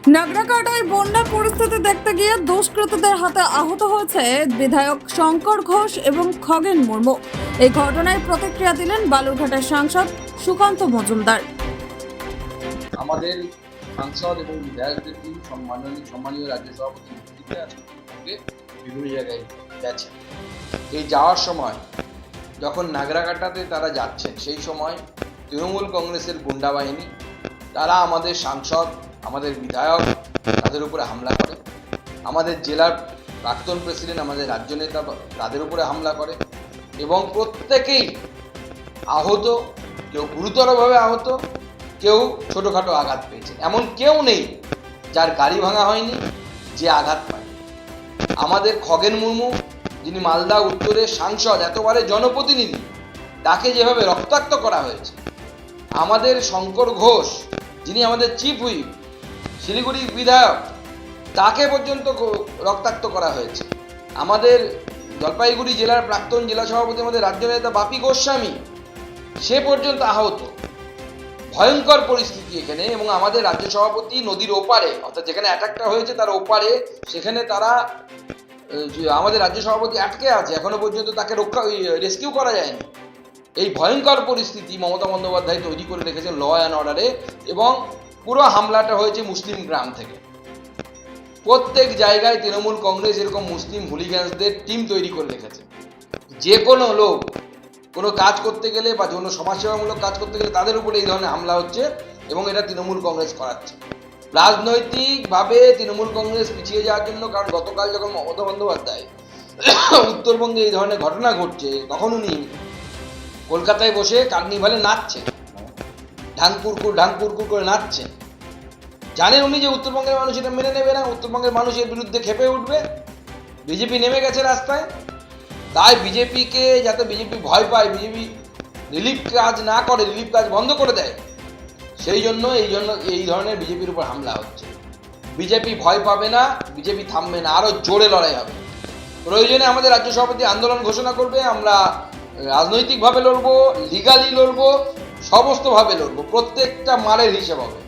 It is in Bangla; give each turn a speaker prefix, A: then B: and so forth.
A: নাগরাকাটায় বন্যা পরিস্থিতি দেখতে গিয়ে দুষ্কৃতীদের হাতে আহত হয়েছে বিধায়ক শঙ্কর ঘোষ এবং খগেন মুর্মু। এই ঘটনায় প্রতিক্রিয়া দিলেন বালুরঘাটের সাংসদ সুকান্ত মজুমদার।
B: আমাদের সাংসদ এবং বিধায়কদের টিম সম্মানীয় রাজ্য সভাপতি নেতৃত্বে আজকে বিভিন্ন জায়গায় গেছেন। এই যাওয়ার সময় যখন নাগরাকাটাতে তারা যাচ্ছেন, সেই সময় তৃণমূল কংগ্রেসের গুন্ডা বাহিনী তারা আমাদের সাংসদ, আমাদের বিধায়ক তাদের উপরে হামলা করে। আমাদের জেলার প্রাক্তন প্রেসিডেন্ট, আমাদের রাজ্য নেতা তাদের উপরে হামলা করে এবং প্রত্যেকেই আহত, কেউ গুরুতরভাবে আহত, কেউ ছোটোখাটো আঘাত পেয়েছে। এমন কেউ নেই যার গাড়ি ভাঙা হয়নি, যে আঘাত পায়। আমাদের খগেন মুর্মু, যিনি মালদা উত্তরের সাংসদ, এতবারে জনপ্রতিনিধি, তাকে যেভাবে রক্তাক্ত করা হয়েছে। আমাদের শঙ্কর ঘোষ, যিনি আমাদের চিফ হুইপ, শিলিগুড়ি বিধায়ক, তাকে পর্যন্ত রক্তাক্ত করা হয়েছে। আমাদের জলপাইগুড়ি জেলার প্রাক্তন জেলা সভাপতি, আমাদের রাজ্য নেতা বাপি গোস্বামী, সে পর্যন্ত আহত। ভয়ঙ্কর পরিস্থিতি এখানে। এবং আমাদের রাজ্য সভাপতি নদীর ওপারে, অর্থাৎ যেখানে অ্যাটাকটা হয়েছে তার ওপারে, সেখানে তারা আমাদের রাজ্য সভাপতি আটকে আছে, এখনো পর্যন্ত তাকে রেস্কিউ করা যায়নি। এই ভয়ঙ্কর পরিস্থিতি মমতা বন্দ্যোপাধ্যায় তৈরি করে রেখেছেন ল অ্যান্ড অর্ডারে। এবং পুরো হামলাটা হয়েছে মুসলিম গ্রাম থেকে। প্রত্যেক জায়গায় তৃণমূল কংগ্রেস এরকম মুসলিম হুলিগ্যান্সদের টিম তৈরি করে রেখেছে। যে কোনো লোক কোনো কাজ করতে গেলে বা কোনো সমাজসেবামূলক কাজ করতে গেলে তাদের উপরে এই ধরনের হামলা হচ্ছে এবং এটা তৃণমূল কংগ্রেস করাচ্ছে রাজনৈতিকভাবে। তৃণমূল কংগ্রেস পিছিয়ে যাওয়ার জন্য, কারণ গতকাল যখন মমতা বন্দ্যোপাধ্যায় উত্তরবঙ্গে এই ধরনের ঘটনা ঘটছে, তখন উনি কলকাতায় বসে কার্নিভালে নাচছেন, ঢাংকুরকুর করে নাচছেন। জানেন উনি যে উত্তরবঙ্গের মানুষ এটা মেনে নেবে না, উত্তরবঙ্গের মানুষের বিরুদ্ধে খেপে উঠবে। বিজেপি নেমে গেছে রাস্তায়। তাই বিজেপিকে, যাতে বিজেপি ভয় পায়, বিজেপি রিলিফ কাজ না করে, রিলিফ কাজ বন্ধ করে দেয়, সেই জন্য এই ধরনের বিজেপির উপর হামলা হচ্ছে। বিজেপি ভয় পাবে না, বিজেপি থামবে না, আরো জোরে লড়াই হবে। প্রয়োজনে আমাদের রাজ্য সভাপতি আন্দোলন ঘোষণা করবে। আমরা রাজনৈতিকভাবে লড়বো, লিগালি লড়বো, সমস্তভাবে লড়বো, প্রত্যেকটা মারের হিসেব হবে।